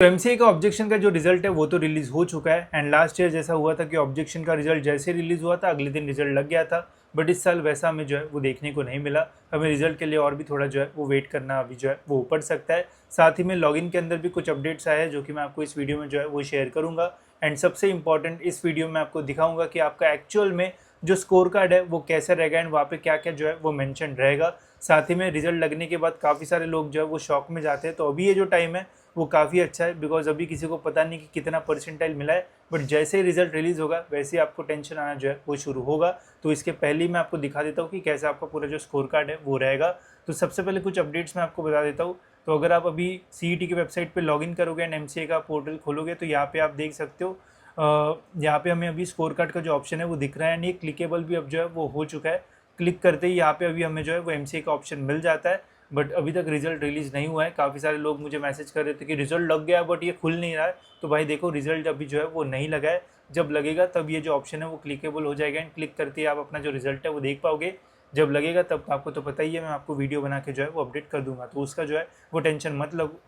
तो एमसीए का ऑब्जेक्शन का जो रिजल्ट है वो तो रिलीज हो चुका है एंड लास्ट ईयर जैसा हुआ था कि ऑब्जेक्शन का रिजल्ट जैसे रिलीज हुआ था अगले दिन रिजल्ट लग गया था। बट इस साल वैसा हमें जो है वो देखने को नहीं मिला। हमें रिजल्ट के लिए और भी थोड़ा जो है वो वेट करना अभी जो है वो पड़ सकता है। साथ ही में लॉगिन के अंदर भी कुछ अपडेट्स आए हैं जो कि मैं आपको इस वीडियो में जो है वो शेयर करूंगा। एंड सबसे इंपॉर्टेंट इस वीडियो में आपको दिखाऊंगा कि आपका एक्चुअल में जो स्कोर कार्ड है वो कैसे रहेगा एंड वहाँ पे क्या क्या जो है वो मेंशन रहेगा। साथ ही में रिजल्ट लगने के बाद काफ़ी सारे लोग जो है वो शॉक में जाते हैं। तो अभी ये जो टाइम है वो काफ़ी अच्छा है बिकॉज अभी किसी को पता नहीं कि कितना परसेंटाइल मिला है। बट जैसे ही रिजल्ट रिलीज होगा वैसे ही आपको टेंशन आना जो है वो शुरू होगा। तो इसके पहले ही मैं आपको दिखा देता हूँ कि कैसे आपका पूरा जो स्कोर कार्ड है वो रहेगा। तो सबसे पहले कुछ अपडेट्स मैं आपको बता देता हूँ। तो अगर आप अभी सीईटी की वेबसाइट पे लॉगिन करोगे एंड एमसीए का पोर्टल खोलोगे तो यहाँ पे आप देख सकते हो यहाँ पे हमें अभी स्कोर कार्ड का जो ऑप्शन है वो दिख रहा है एंड ये क्लिकेबल भी अब जो है वो हो चुका है। क्लिक करते ही यहाँ पे अभी हमें जो है वो एमसीए का ऑप्शन मिल जाता है। बट अभी तक रिजल्ट रिलीज़ नहीं हुआ है। काफ़ी सारे लोग मुझे मैसेज कर रहे थे कि रिजल्ट लग गया बट ये खुल नहीं रहा है। तो भाई देखो रिजल्ट अभी जो है वो नहीं लगा है। जब लगेगा तब ये जो ऑप्शन है वो क्लिकेबल हो जाएगा एंड क्लिक करते ही आप अपना जो रिजल्ट है वो देख पाओगे। जब लगेगा तब आपको तो पता ही है मैं आपको वीडियो बना के जो है वो अपडेट कर दूंगा। तो उसका जो है वो टेंशन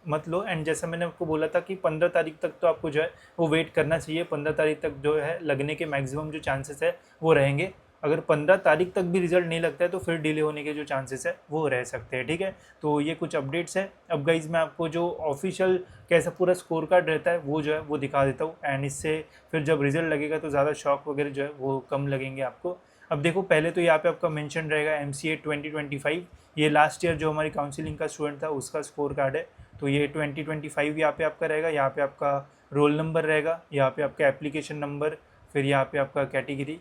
मत लो। एंड जैसा मैंने आपको बोला था कि 15 तारीख तक तो आपको जो है वो वेट करना चाहिए। 15 तारीख तक जो है लगने के मैक्सिमम जो चांसेस है वो रहेंगे। अगर 15 तारीख तक भी रिजल्ट नहीं लगता है तो फिर डिले होने के जो चांसेस है वो रह सकते हैं। ठीक है, तो ये कुछ अपडेट्स है। अब गाइज मैं आपको जो ऑफिशियल कैसा पूरा स्कोर कार्ड रहता है वो जो है वो दिखा देता हूँ एंड इससे फिर जब रिजल्ट लगेगा तो ज़्यादा शॉक वगैरह जो है वो कम लगेंगे आपको। अब देखो पहले तो यहाँ पे आपका मेंशन रहेगा एमसीए 2025। ये लास्ट ईयर जो हमारी काउंसिलिंग का स्टूडेंट था उसका स्कोर कार्ड है। तो ये 2025 यहाँ पे आपका रहेगा। यहाँ पे आपका रोल नंबर रहेगा, यहाँ पे आपका एप्लीकेशन नंबर, फिर यहाँ पे आपका कैटेगरी,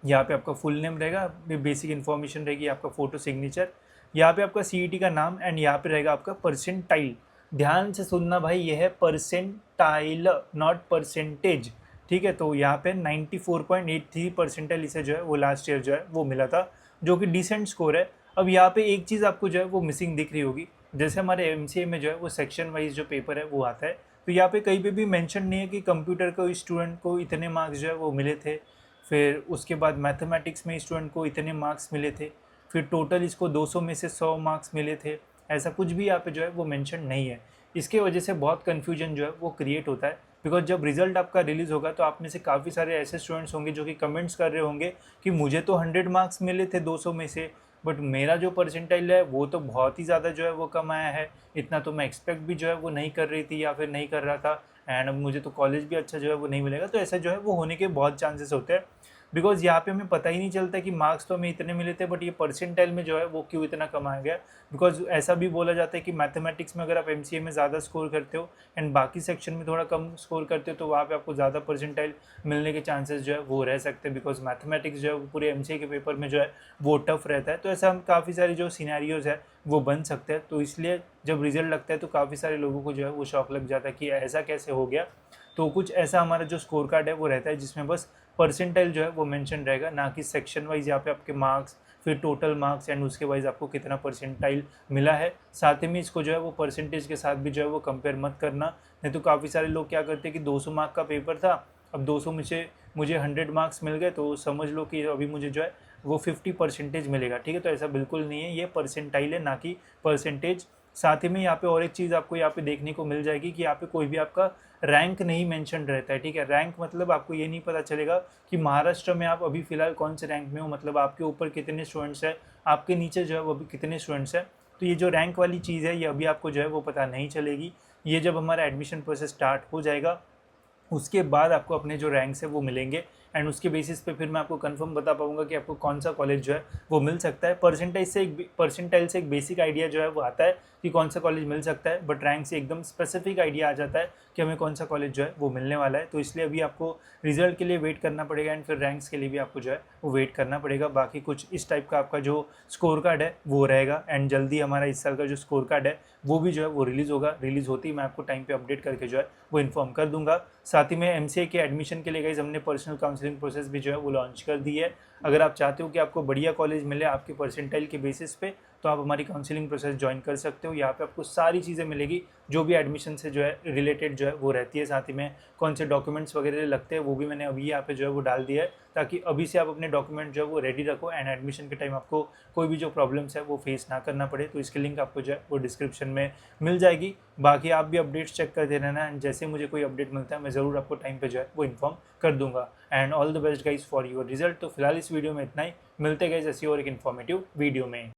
यहाँ पे आपका फुल नेम रहेगा, बेसिक इन्फॉर्मेशन रहेगी, आपका फ़ोटो सिग्नेचर, यहाँ पे आपका सीईटी का नाम एंड यहाँ पे रहेगा आपका परसेंटाइल। ध्यान से सुनना भाई, ये है परसेंटाइल नॉट परसेंटेज। ठीक है, तो यहाँ पे 94.83 परसेंटाइल इसे जो है वो लास्ट ईयर जो है वो मिला था, जो कि डिसेंट स्कोर है। अब यहाँ पे एक चीज़ आपको जो है वो मिसिंग दिख रही होगी। जैसे हमारे एमसीए में जो है वो सेक्शन वाइज जो पेपर है वो आता है, तो यहाँ पे कहीं पे भी मेंशन नहीं है कि कंप्यूटर को स्टूडेंट को इतने मार्क्स जो है वो मिले थे, फिर उसके बाद मैथमेटिक्स में स्टूडेंट को इतने मार्क्स मिले थे, फिर टोटल इसको 200 में से 100 मार्क्स मिले थे। ऐसा कुछ भी यहाँ पे जो है वो मेंशन नहीं है। इसके वजह से बहुत कन्फ्यूजन जो है वो क्रिएट होता है। बिकॉज जब रिजल्ट आपका रिलीज़ होगा तो आप में से काफ़ी सारे ऐसे स्टूडेंट्स होंगे जो कि कमेंट्स कर रहे होंगे कि मुझे तो 100 मार्क्स मिले थे 200 में से, बट मेरा जो परसेंटाइल है वो तो बहुत ही ज़्यादा जो है वो कम आया है। इतना तो मैं एक्सपेक्ट भी जो है वो नहीं कर रही थी या फिर नहीं कर रहा था, एंड अब मुझे तो कॉलेज भी अच्छा जो है वो नहीं मिलेगा। तो ऐसा जो है वो होने के बहुत चांसेस होते हैं। बिकॉज यहाँ पे हमें पता ही नहीं चलता कि मार्क्स तो हमें इतने मिले थे बट ये परसेंटाइल में जो है वो क्यों इतना कम आ गया। बिकॉज ऐसा भी बोला जाता है कि मैथमेटिक्स में अगर आप एमसीए में ज़्यादा स्कोर करते हो एंड बाकी सेक्शन में थोड़ा कम स्कोर करते हो तो वहाँ पे आपको ज़्यादा परसेंटाइल मिलने के चांसेस जो है वो रह सकते हैं। बिकॉज मैथमेटिक्स जो है वो पूरे एमसीए के पेपर में जो है वो टफ रहता है। तो ऐसा हम काफ़ी सारी जो सीनैरियोज है वो बन सकते हैं। तो इसलिए जब रिजल्ट लगता है तो काफ़ी सारे लोगों को जो है वो शौक लग जाता है कि ऐसा कैसे हो गया। तो कुछ ऐसा हमारा जो स्कोर कार्ड है वो रहता है जिसमें बस परसेंटाइल जो है वो मेंशन रहेगा, ना कि सेक्शन वाइज यहाँ पे आपके मार्क्स, फिर टोटल मार्क्स एंड उसके वाइज आपको कितना परसेंटाइल मिला है। साथ ही में इसको जो है वो परसेंटेज के साथ भी जो है वो कंपेयर मत करना। नहीं तो काफ़ी सारे लोग क्या करते हैं कि 200 मार्क का पेपर था, अब 200 में से मुझे 100 मार्क्स मिल गए तो समझ लो कि अभी मुझे जो है वो 50% मिलेगा। ठीक है, तो ऐसा बिल्कुल नहीं है, ये परसेंटाइल है ना कि परसेंटेज। साथ ही में यहाँ पे और एक चीज़ आपको यहाँ पे देखने को मिल जाएगी कि यहाँ पे कोई भी आपका रैंक नहीं मेंशन रहता है। ठीक है, रैंक मतलब आपको ये नहीं पता चलेगा कि महाराष्ट्र में आप अभी फ़िलहाल कौन से रैंक में हो, मतलब आपके ऊपर कितने स्टूडेंट्स हैं, आपके नीचे जो है वो अभी कितने स्टूडेंट्स हैं। तो ये जो रैंक वाली चीज़ है ये अभी आपको जो है वो पता नहीं चलेगी। ये जब हमारा एडमिशन प्रोसेस स्टार्ट हो जाएगा उसके बाद आपको अपने जो रैंक्स है वो मिलेंगे एंड उसके बेसिस पे फिर मैं आपको कंफर्म बता पाऊंगा कि आपको कौन सा कॉलेज जो है वो मिल सकता है। परसेंटाइल से एक बेसिक आइडिया जो है वो आता है कि कौन सा कॉलेज मिल सकता है, बट रैंक से एकदम स्पेसिफिक आइडिया आ जाता है कि हमें कौन सा कॉलेज जो है वो मिलने वाला है। तो इसलिए अभी आपको रिजल्ट के लिए वेट करना पड़ेगा एंड फिर रैंक्स के लिए भी आपको जो है वो वेट करना पड़ेगा। बाकी कुछ इस टाइप का आपका जो स्कोर कार्ड है वो रहेगा एंड जल्दी हमारा इस साल का जो स्कोर कार्ड है वो भी जो है वो रिलीज़ होगा। रिलीज़ होती ही मैं आपको टाइम पे अपडेट करके जो है वो इन्फॉर्म कर दूंगा। साथ ही में एमसीए के एडमिशन के लिए गाइस हमने पर्सनल काउंसलिंग प्रोसेस भी जो है वो लॉन्च कर दी है। अगर आप चाहते हो कि आपको बढ़िया कॉलेज मिले आपके परसेंटाइल के बेसिस पे तो आप हमारी काउंसलिंग प्रोसेस ज्वाइन कर सकते हो। यहाँ पे आपको सारी चीज़ें मिलेगी जो भी एडमिशन से जो है रिलेटेड जो है वो रहती है। साथ ही में कौन से डॉक्यूमेंट्स वगैरह लगते हैं वो भी मैंने अभी यहाँ पे जो है वो डाल दिया है, ताकि अभी से आप अपने डॉक्यूमेंट जो है वो रेडी रखो एंड एडमिशन के टाइम आपको कोई भी जो प्रॉब्लम्स है वो फेस ना करना पड़े। तो इसकी लिंक आपको जो है वो डिस्क्रिप्शन में मिल जाएगी। बाकी आप भी अपडेट्स चेक करते रहना एंड जैसे मुझे कोई अपडेट मिलता है मैं ज़रूर आपको टाइम पे जो है वो इन्फॉर्म कर दूंगा। And all the best guys for your result. तो फिलहाल इस वीडियो में इतना ही, मिलते गए ऐसी और एक इन्फॉर्मेटिव वीडियो में।